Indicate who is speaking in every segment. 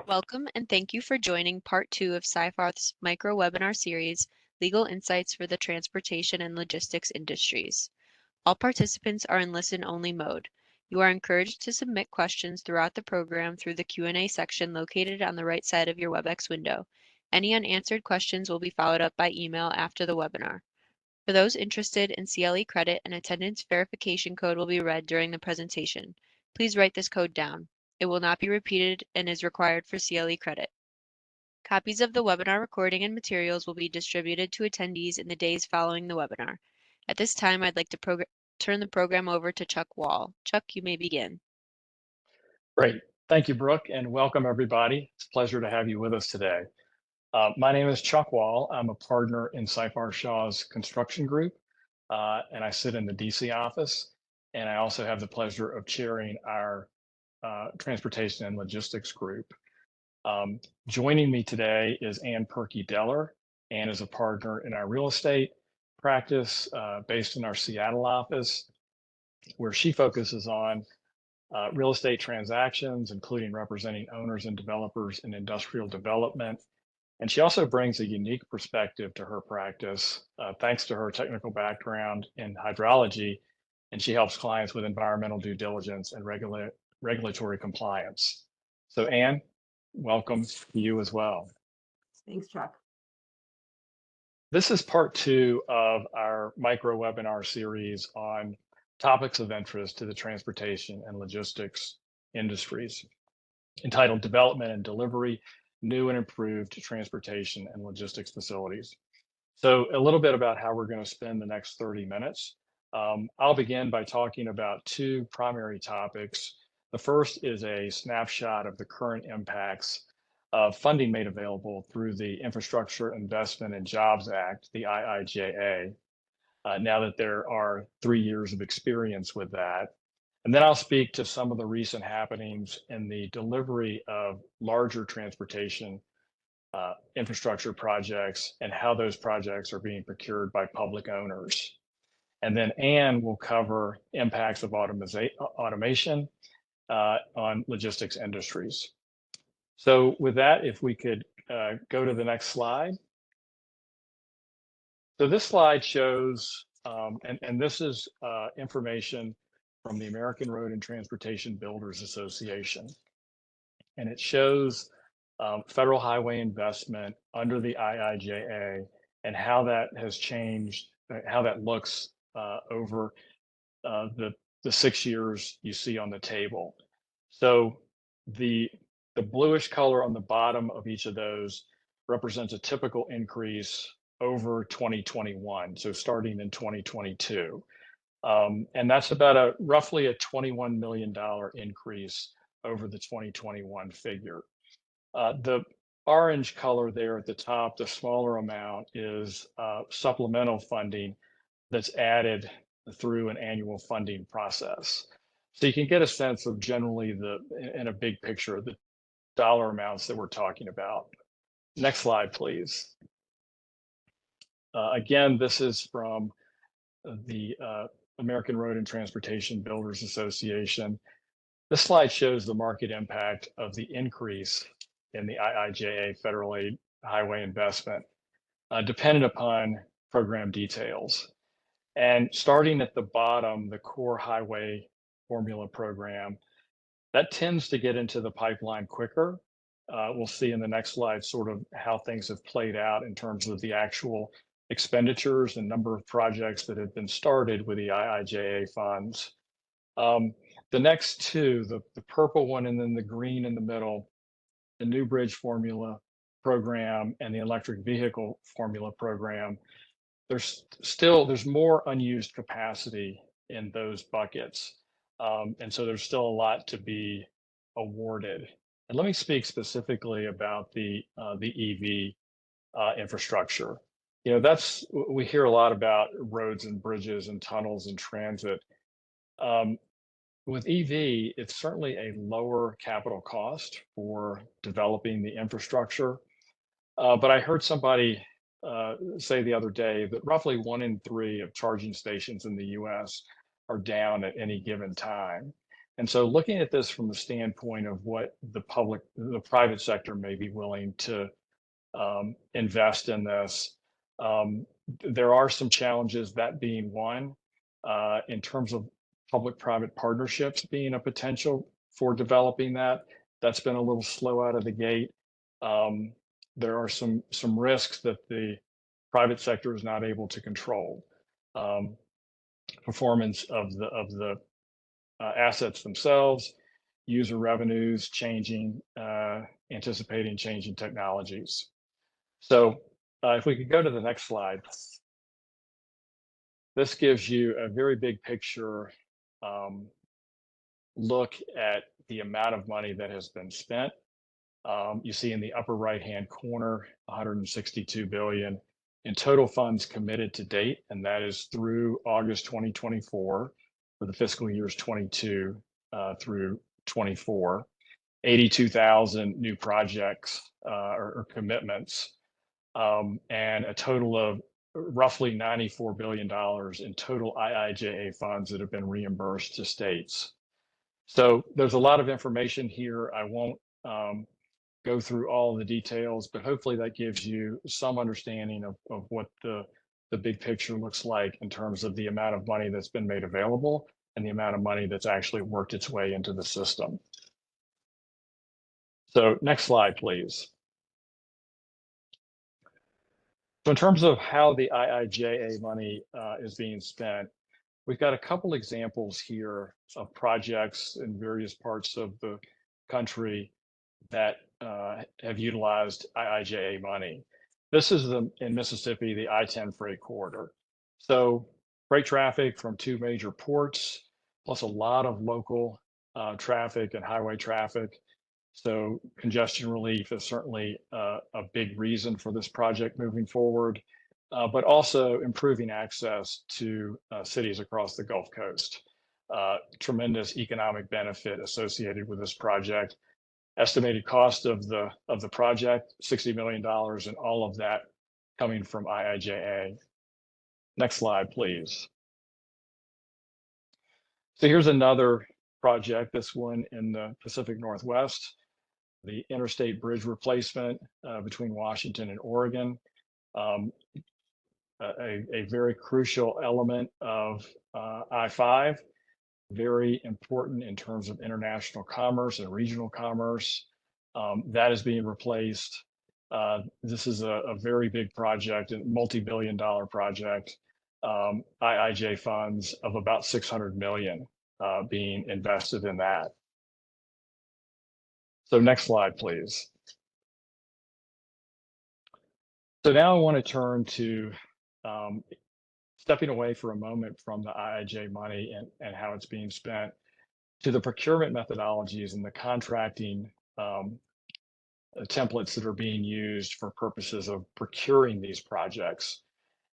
Speaker 1: Welcome and thank you for joining part two of Seyfarth's micro webinar series, Legal Insights for the Transportation and Logistics Industries. All participants are in listen-only mode. You are encouraged to submit questions throughout the program through the Q&A section located on the right side of your WebEx window. Any unanswered questions will be followed up by email after the webinar. For those interested in CLE credit, an attendance verification code will be read during the presentation. Please write this code down. It will not be repeated and is required for CLE credit. Copies of the webinar recording and materials will be distributed to attendees in the days following the webinar. At this time, I'd like to turn the program over to Chuck Wall. Chuck, you may begin.
Speaker 2: Great. Thank you, Brooke, and welcome everybody. It's a pleasure to have you with us today. My name is Chuck Wall. I'm a partner in Seyfarth Shaw's construction group, and I sit in the DC office. And I also have the pleasure of chairing our transportation and logistics group. Joining me today is Ann Perkey-Deller. Ann is a partner in our real estate practice based in our Seattle office, where she focuses on real estate transactions, including representing owners and developers in industrial development. And she also brings a unique perspective to her practice, thanks to her technical background in hydrology, and she helps clients with environmental due diligence and regulatory compliance. So Ann, welcome to you as well.
Speaker 3: Thanks, Chuck.
Speaker 2: This is part two of our micro webinar series on topics of interest to the transportation and logistics industries, entitled Development and Delivery, New and Improved Transportation and Logistics Facilities. So a little bit about how we're going to spend the next 30 minutes. I'll begin by talking about two primary topics. The first is a snapshot of the current impacts of funding made available through the Infrastructure Investment and Jobs Act, the IIJA, now that there are 3 years of experience with that. And then I'll speak to some of the recent happenings in the delivery of larger transportation infrastructure projects and how those projects are being procured by public owners. And then Ann will cover impacts of automation on logistics industries. So with that, if we could go to the next slide. So this slide shows, and this is information from the American Road and Transportation Builders Association. And it shows federal highway investment under the IIJA and how that has changed, how that looks over the 6 years you see on the table. So the bluish color on the bottom of each of those represents a typical increase over 2021, so starting in 2022. And that's about roughly a $21 million increase over the 2021 figure. The orange color there at the top, the smaller amount, is supplemental funding that's added through an annual funding process. So you can get a sense of generally in a big picture, the dollar amounts that we're talking about. Next slide, please. Again, this is from the American Road and Transportation Builders Association. This slide shows the market impact of the increase in the IIJA federal aid highway investment, dependent upon program details. And starting at the bottom, the core highway formula program, that tends to get into the pipeline quicker. We'll see in the next slide sort of how things have played out in terms of the actual expenditures and number of projects that have been started with the IIJA funds. The next two, the purple one and then the green in the middle, the New Bridge Formula program and the Electric Vehicle Formula program, there's more unused capacity in those buckets. And so there's still a lot to be awarded. And let me speak specifically about the EV infrastructure. You know, we hear a lot about roads and bridges and tunnels and transit. With EV, it's certainly a lower capital cost for developing the infrastructure. But I heard somebody say the other day that roughly 1 in 3 of charging stations in the US are down at any given time. And so looking at this from the standpoint of what the private sector may be willing to invest in this, um, there are some challenges, that being one, in terms of public-private partnerships being a potential for developing that. That's been a little slow out of the gate. Um, there are some risks that the private sector is not able to control. Um, Performance of the assets themselves, user revenues changing, anticipating changing technologies. So if we could go to the next slide, this gives you a very big picture um, look at the amount of money that has been spent. You see in the upper right-hand corner, 162 billion in total funds committed to date, and that is through August 2024 for the fiscal years 22 through 24. 82,000 new projects or commitments, and a total of roughly $94 billion in total IIJA funds that have been reimbursed to states. So there's a lot of information here. I won't go through all the details, but hopefully that gives you some understanding of what the big picture looks like in terms of the amount of money that's been made available and the amount of money that's actually worked its way into the system. So next slide, please. So in terms of how the IIJA money is being spent, we've got a couple examples here of projects in various parts of the country that have utilized IIJA money. This is in Mississippi, the I-10 freight corridor. So freight traffic from two major ports, plus a lot of local traffic and highway traffic. So congestion relief is certainly a big reason for this project moving forward, but also improving access to cities across the Gulf Coast. Tremendous economic benefit associated with this project. Estimated cost of the project, $60 million, and all of that coming from IIJA. Next slide, please. So here's another project, this one in the Pacific Northwest, the interstate bridge replacement between Washington and Oregon. Um, a very crucial element of I-5, very important in terms of international commerce and regional commerce. That is being replaced. This is a very big project, a multi-billion-dollar project. IIJ funds of about 600 million being invested in that. So next slide, please. So now I want to turn to stepping away for a moment from the IIJ money and how it's being spent to the procurement methodologies and the contracting templates that are being used for purposes of procuring these projects.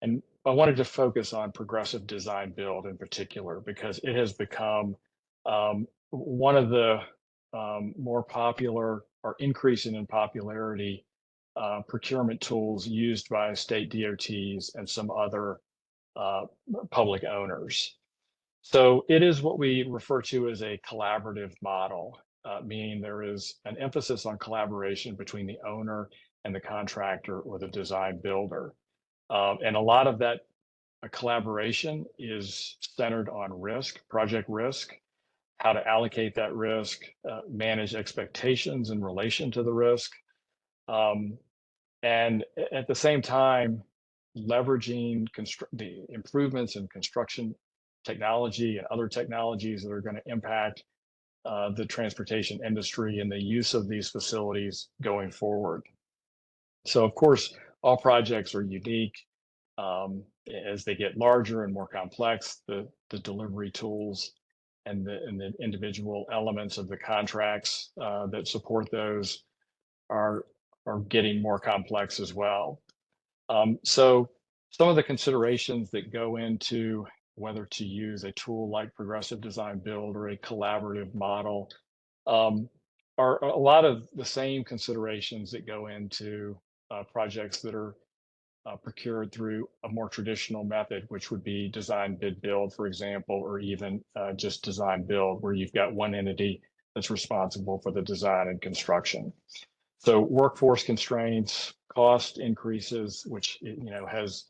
Speaker 2: And I wanted to focus on progressive design build in particular, because it has become one of the more popular or increasing in popularity procurement tools used by state DOTs and some other public owners. So it is what we refer to as a collaborative model, meaning there is an emphasis on collaboration between the owner and the contractor or the design builder. And a lot of that collaboration is centered on risk, project risk, how to allocate that risk, manage expectations in relation to the risk, um, and at the same time, leveraging the improvements in construction technology and other technologies that are going to impact the transportation industry and the use of these facilities going forward. So, of course, all projects are unique. As they get larger and more complex, the delivery tools and the individual elements of the contracts that support those are getting more complex as well. So some of the considerations that go into whether to use a tool like progressive design build or a collaborative model um, are a lot of the same considerations that go into projects that are procured through a more traditional method, which would be design bid build, for example, or even just design build, where you've got one entity that's responsible for the design and construction. So workforce constraints, cost increases, which has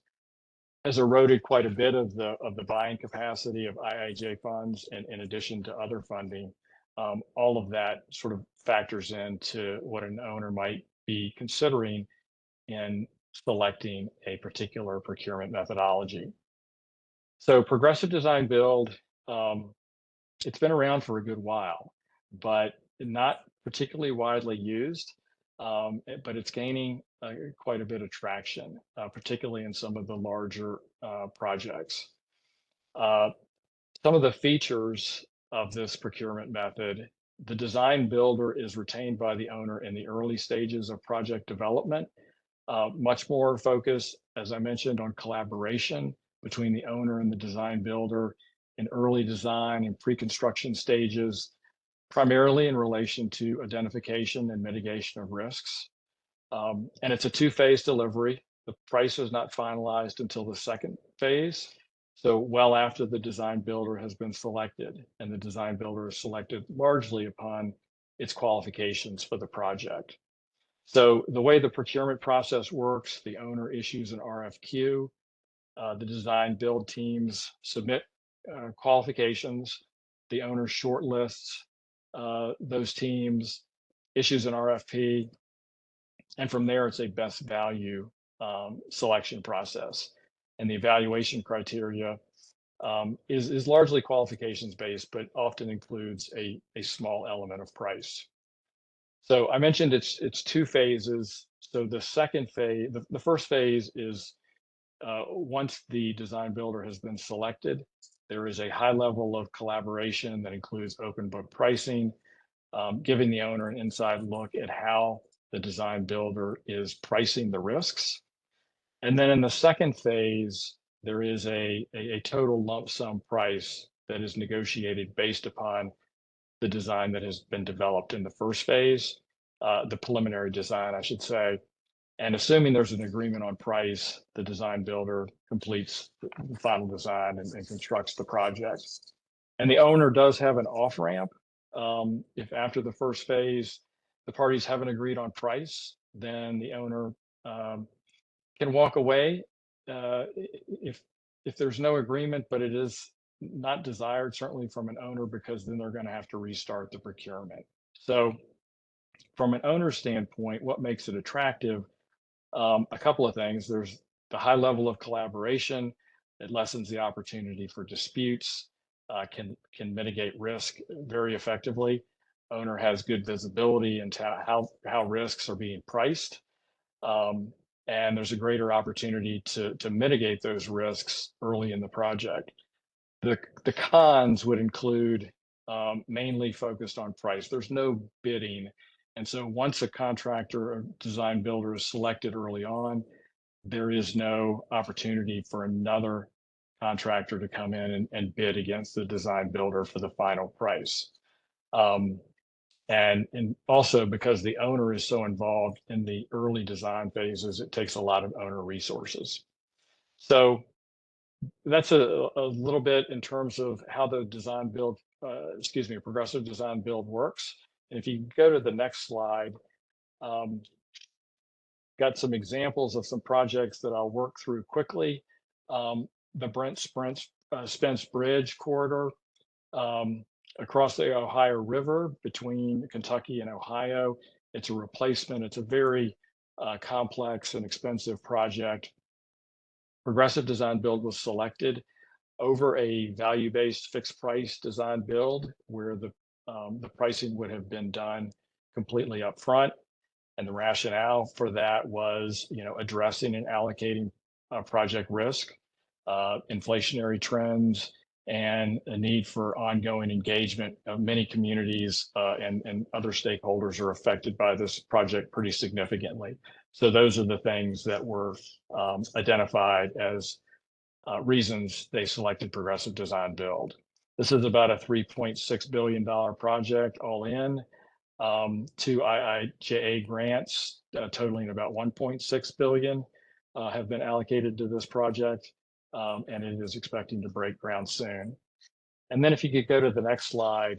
Speaker 2: eroded quite a bit of the buying capacity of IIJ funds, and in addition to other funding. All of that sort of factors into what an owner might be considering in selecting a particular procurement methodology. So progressive design build, um, it's been around for a good while, but not particularly widely used. But it's gaining quite a bit of traction, particularly in some of the larger projects. Uh, some of the features of this procurement method: the design builder is retained by the owner in the early stages of project development. Much more focus, as I mentioned, on collaboration between the owner and the design builder in early design and pre-construction stages, primarily in relation to identification and mitigation of risks. And it's a two-phase delivery. The price is not finalized until the second phase. So well after the design builder has been selected, and the design builder is selected largely upon its qualifications for the project. So the way the procurement process works: the owner issues an RFQ, the design build teams submit qualifications, the owner shortlists those teams, issues an RFP, and from there it's a best value selection process. And the evaluation criteria is largely qualifications based, but often includes a small element of price. So I mentioned it's two phases. So the second phase, the first phase is once the design builder has been selected, there is a high level of collaboration that includes open book pricing, giving the owner an inside look at how the design builder is pricing the risks. And then in the second phase, there is a total lump sum price that is negotiated based upon the design that has been developed in the first phase, the preliminary design, I should say. And assuming there's an agreement on price, the design builder completes the final design and constructs the project. And the owner does have an off ramp. If after the first phase, the parties haven't agreed on price, then the owner can walk away if there's no agreement, but it is not desired, certainly from an owner, because then they're going to have to restart the procurement. So from an owner standpoint, what makes it attractive? A couple of things. There's the high level of collaboration. It lessens the opportunity for disputes, can mitigate risk very effectively. Owner has good visibility into how risks are being priced. And there's a greater opportunity to mitigate those risks early in the project. The cons would include mainly focused on price. There's no bidding. And so once a contractor or design builder is selected early on, there is no opportunity for another contractor to come in and bid against the design builder for the final price. And also, because the owner is so involved in the early design phases, it takes a lot of owner resources. So that's a little bit in terms of how the design build, progressive design build works. And if you go to the next slide, um, got some examples of some projects that I'll work through quickly. The Spence Bridge corridor, across the Ohio River between Kentucky and Ohio. It's a replacement. It's a very complex and expensive project. Progressive design build was selected over a value-based fixed price design build, where the pricing would have been done completely upfront. And the rationale for that was, addressing and allocating project risk, inflationary trends, and a need for ongoing engagement. Many communities and other stakeholders are affected by this project pretty significantly. So those are the things that were identified as reasons they selected progressive design build. This is about a $3.6 billion project all in. Two IIJA grants totaling about 1.6 billion. have been allocated to this project, and it is expecting to break ground soon. And then if you could go to the next slide,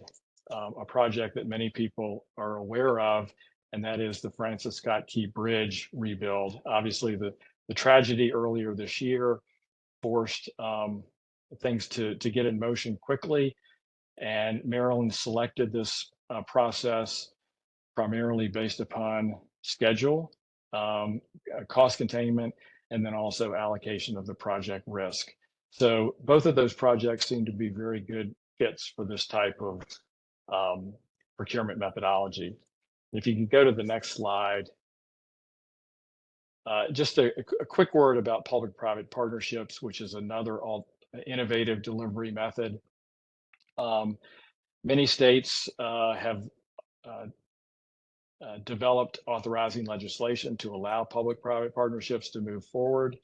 Speaker 2: a project that many people are aware of, and that is the Francis Scott Key Bridge rebuild. Obviously, the tragedy earlier this year forced things to get in motion quickly, and Maryland selected this process primarily based upon schedule, cost containment, and then also allocation of the project risk. So both of those projects seem to be very good fits for this type of procurement methodology. If you can go to the next slide, just a quick word about public-private partnerships, which is another innovative delivery method. Many states have developed authorizing legislation to allow public-private partnerships to move forward.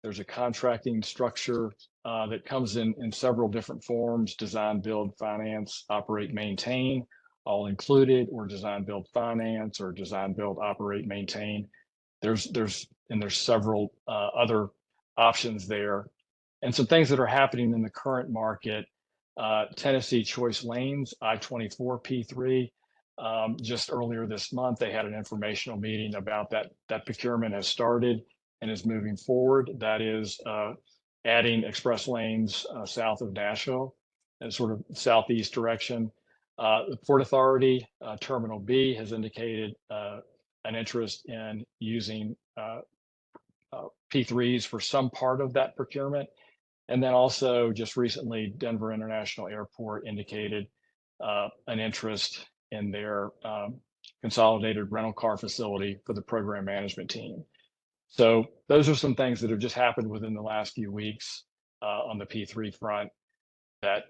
Speaker 2: There's a contracting structure that comes in several different forms: design, build, finance, operate, maintain, all included, or design, build, finance, or design, build, operate, maintain. There's several other options there, and some things that are happening in the current market. Tennessee Choice Lanes, I-24 P3. Just earlier this month, they had an informational meeting about that procurement has started and is moving forward. That is adding express lanes south of Nashville and sort of southeast direction. The Port Authority, Terminal B, has indicated an interest in using P3s for some part of that procurement. And then also just recently, Denver International Airport indicated an interest in their consolidated rental car facility for the program management team. So those are some things that have just happened within the last few weeks on the P3 front that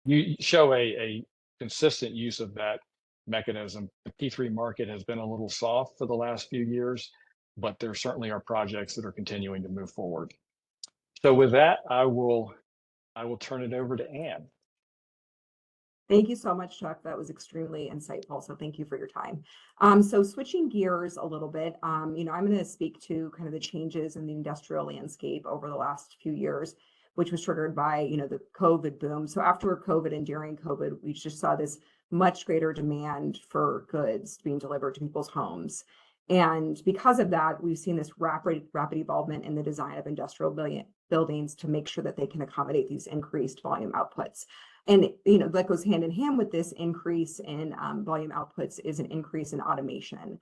Speaker 2: you show a consistent use of that mechanism. The P3 market has been a little soft for the last few years, but there certainly are projects that are continuing to move forward. So with that, I will turn it over to Anne.
Speaker 3: Thank you so much, Chuck. That was extremely insightful. So thank you for your time. So switching gears a little bit, I'm going to speak to kind of the changes in the industrial landscape over the last few years, which was triggered by, the COVID boom. So after COVID and during COVID, we just saw this much greater demand for goods being delivered to people's homes. And because of that, we've seen this rapid involvement in the design of industrial buildings to make sure that they can accommodate these increased volume outputs. And that goes hand in hand with this increase in volume outputs is an increase in automation.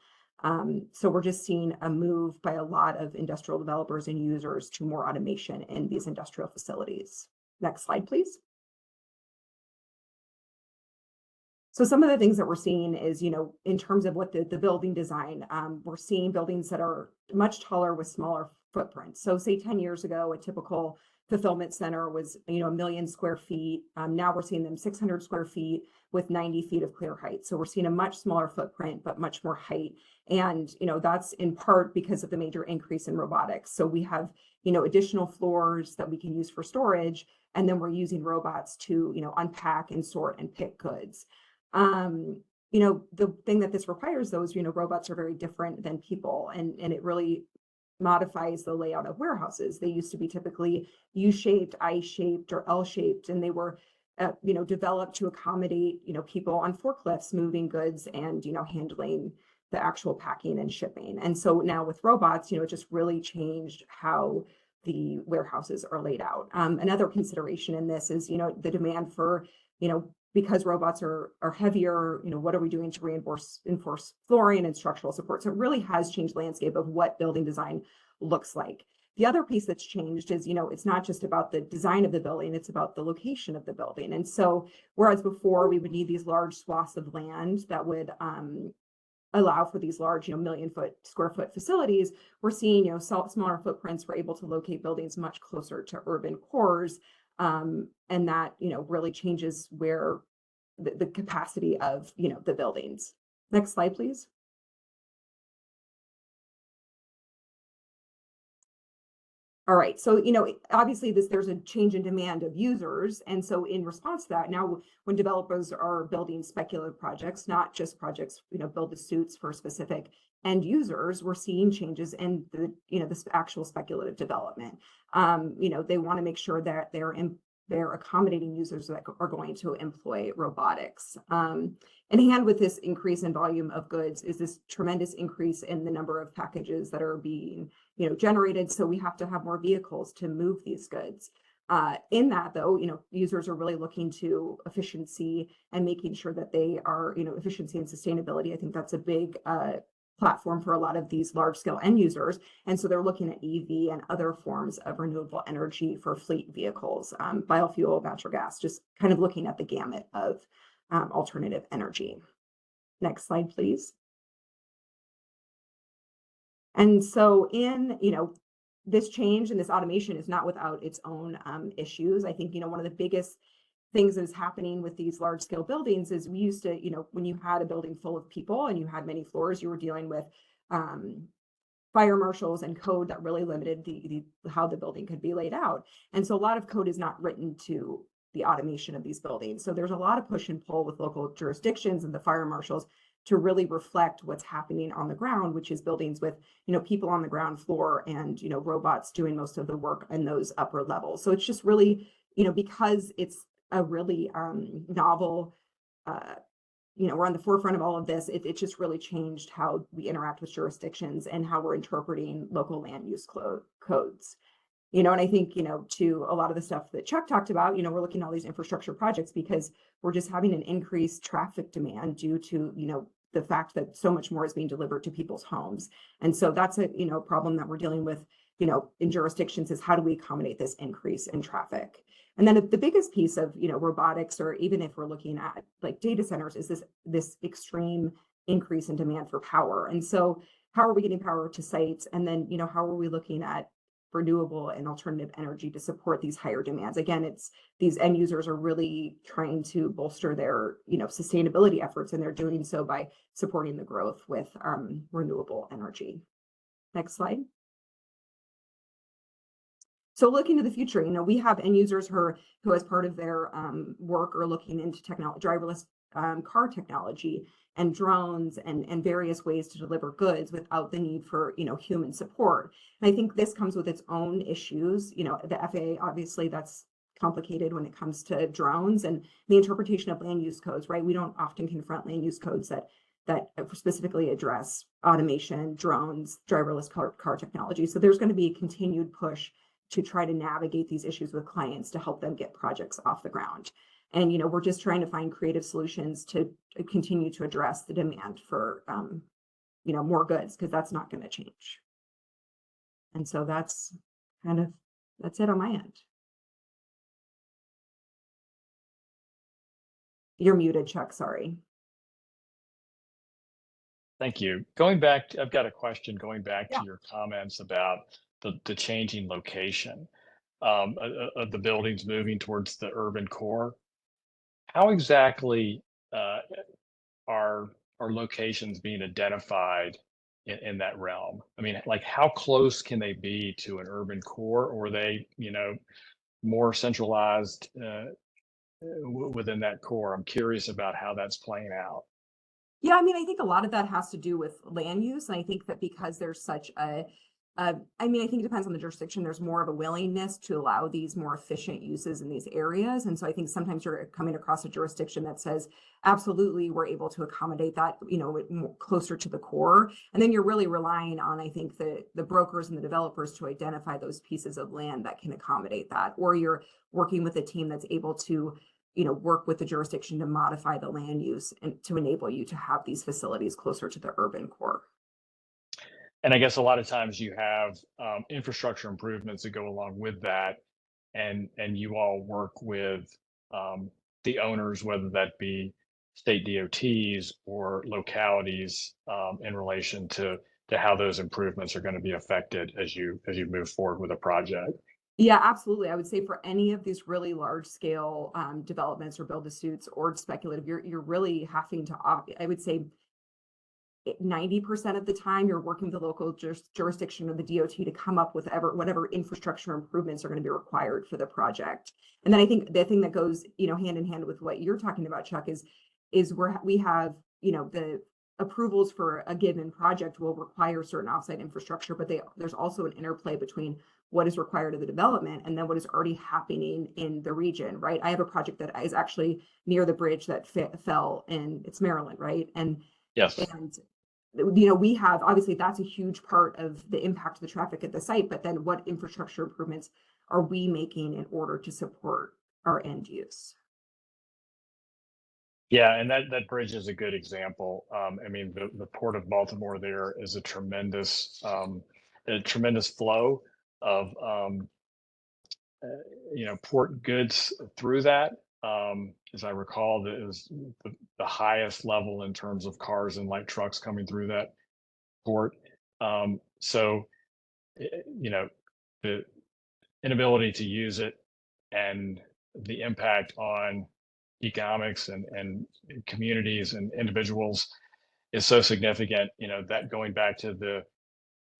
Speaker 3: So we're just seeing a move by a lot of industrial developers and users to more automation in these industrial facilities. Next slide, please. So some of the things that we're seeing is, in terms of what the building design, we're seeing buildings that are much taller with smaller footprints. So say 10 years ago, a typical fulfillment center was, 1 million square feet. Now we're seeing them 600 square feet with 90 feet of clear height. So we're seeing a much smaller footprint, but much more height. And, that's in part because of the major increase in robotics. So we have, additional floors that we can use for storage. And then we're using robots to, unpack and sort and pick goods. The thing that this requires though is, robots are very different than people, and it really modifies the layout of warehouses. They used to be typically U-shaped, I-shaped, or L-shaped, and they were, developed to accommodate, people on forklifts moving goods and, handling the actual packing and shipping. And so now with robots, it just really changed how the warehouses are laid out. Another consideration in this is, the demand for, because robots are heavier, what are we doing to reinforce flooring and structural support? So it really has changed the landscape of what building design looks like. The other piece that's changed is, it's not just about the design of the building, it's about the location of the building. And so whereas before we would need these large swaths of land that would allow for these large, square foot facilities, we're seeing, smaller footprints, we're able to locate buildings much closer to urban cores. And that, really changes where the capacity of, the buildings. Next slide, please. All right, so, obviously there's a change in demand of users. And so in response to that, now when developers are building speculative projects, not just projects, build the suits for specific end users, we're seeing changes in the, this actual speculative development. They want to make sure that they're accommodating users that are going to employ robotics. In hand with this increase in volume of goods is this tremendous increase in the number of packages that are being, generated. So we have to have more vehicles to move these goods. In that, though, users are really looking to efficiency and making sure that they are, efficiency and sustainability. I think that's a big platform for a lot of these large scale end users. And so they're looking at EV and other forms of renewable energy for fleet vehicles, biofuel, natural gas, just kind of looking at the gamut of alternative energy. Next slide, please. And so in, this change and this automation is not without its own issues. I think, one of the biggest things that is happening with these large scale buildings is we used to, when you had a building full of people and you had many floors, you were dealing with fire marshals and code that really limited how the building could be laid out. And so a lot of code is not written to the automation of these buildings. So there's a lot of push and pull with local jurisdictions and the fire marshals to really reflect what's happening on the ground, which is buildings with, people on the ground floor and, robots doing most of the work in those upper levels. So it's just really, because it's a really novel, we're on the forefront of all of this. It just really changed how we interact with jurisdictions and how we're interpreting local land use codes. And I think, to a lot of the stuff that Chuck talked about, we're looking at all these infrastructure projects because we're just having an increased traffic demand due to, the fact that so much more is being delivered to people's homes. And so that's a, problem that we're dealing with, in jurisdictions is how do we accommodate this increase in traffic? And then the biggest piece of, robotics, or even if we're looking at like data centers, is this extreme increase in demand for power. And so how are we getting power to sites? And then, how are we looking at renewable and alternative energy to support these higher demands? Again, it's these end users are really trying to bolster their, sustainability efforts, and they're doing so by supporting the growth with renewable energy. Next slide. So looking to the future, we have end users who as part of their work are looking into driverless car technology and drones and various ways to deliver goods without the need for, human support. And I think this comes with its own issues. The FAA, obviously, that's complicated when it comes to drones and the interpretation of land use codes, right? We don't often confront land use codes that specifically address automation, drones, driverless car technology. So there's going to be a continued push to try to navigate these issues with clients to help them get projects off the ground. And, we're just trying to find creative solutions to continue to address the demand for, more goods, because that's not going to change. And so that's it on my end. You're muted, Chuck, sorry.
Speaker 2: Thank you. I've got a question going back to your comments about the changing location of the buildings moving towards the urban core. How exactly are locations being identified in that realm? I mean, like, how close can they be to an urban core, or are they, more centralized within that core? I'm curious about how that's playing out.
Speaker 3: Yeah, I mean, I think a lot of that has to do with land use. And I think that because there's such I think it depends on the jurisdiction. There's more of a willingness to allow these more efficient uses in these areas. And so I think sometimes you're coming across a jurisdiction that says, absolutely, we're able to accommodate that, closer to the core. And then you're really relying on, I think, the brokers and the developers to identify those pieces of land that can accommodate that. Or you're working with a team that's able to, work with the jurisdiction to modify the land use and to enable you to have these facilities closer to the urban core.
Speaker 2: And I guess a lot of times you have infrastructure improvements that go along with that, and you all work with the owners, whether that be state DOTs or localities, in relation to how those improvements are going to be affected as you move forward with a project.
Speaker 3: Yeah, absolutely. I would say for any of these really large scale developments or build-to-suits or speculative, you're really having to I would say 90% of the time you're working with the local jurisdiction or the DOT to come up with whatever infrastructure improvements are going to be required for the project. And then I think the thing that goes, hand in hand with what you're talking about, Chuck, is where we have, the approvals for a given project will require certain offsite infrastructure, but there's also an interplay between what is required of the development and then what is already happening in the region, right? I have a project that is actually near the bridge that fell in, it's Maryland, right?
Speaker 2: Yes.
Speaker 3: And you know, we have, obviously that's a huge part of the impact of the traffic at the site, but then what infrastructure improvements are we making in order to support our end use?
Speaker 2: Yeah, and that bridge is a good example. I mean, the Port of Baltimore there is a tremendous flow of port goods through that. As I recall, that is the highest level in terms of cars and light trucks coming through that port. So, the inability to use it and the impact on economics and communities and individuals is so significant. That going back to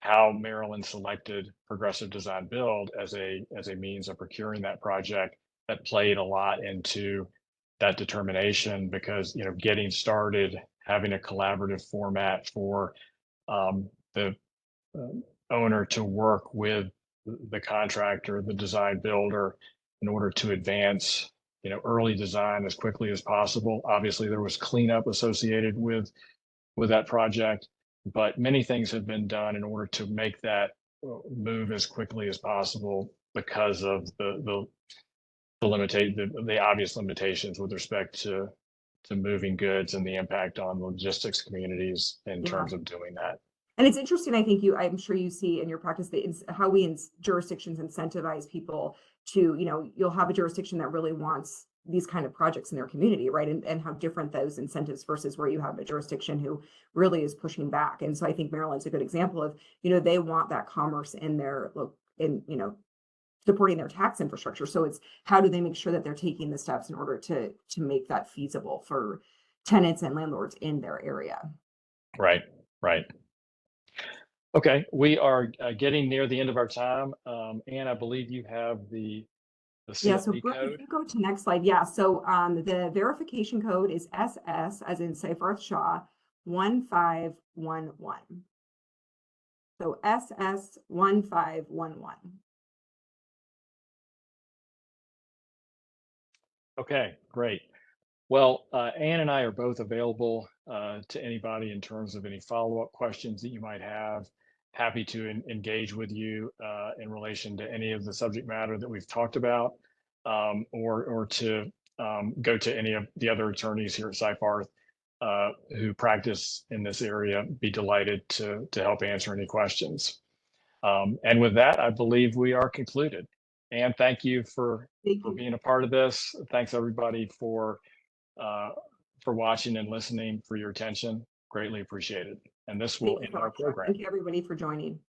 Speaker 2: how Maryland selected progressive design build as a means of procuring that project, that played a lot into that determination, because getting started, having a collaborative format for the owner to work with the contractor, the design builder, in order to advance early design as quickly as possible. Obviously there was cleanup associated with that project, but many things have been done in order to make that move as quickly as possible because of the obvious limitations with respect to moving goods and the impact on logistics communities in terms of doing that.
Speaker 3: And it's interesting, I think I'm sure you see in your practice how we jurisdictions incentivize people to, you'll have a jurisdiction that really wants these kind of projects in their community, right? And how different those incentives versus where you have a jurisdiction who really is pushing back. And so I think Maryland's a good example of, they want that commerce in their, supporting their tax infrastructure. So it's how do they make sure that they're taking the steps in order to make that feasible for tenants and landlords in their area.
Speaker 2: Right. Okay, we are getting near the end of our time. Anne, I believe you have the
Speaker 3: Yeah, so
Speaker 2: CFP
Speaker 3: Brooke, if
Speaker 2: code.
Speaker 3: you go to next slide. Yeah, so the verification code is SS, as in Seyfarth Shaw, 1511. So SS 1511.
Speaker 2: Okay, great. Well, Anne and I are both available to anybody in terms of any follow-up questions that you might have. Happy to engage with you in relation to any of the subject matter that we've talked about, or to go to any of the other attorneys here at Seyfarth who practice in this area. Be delighted to help answer any questions. And with that, I believe we are concluded. Anne, thank you for being a part of this. Thanks everybody for watching and listening, for your attention. Greatly appreciated. And this will end our program.
Speaker 3: Thank you everybody for joining.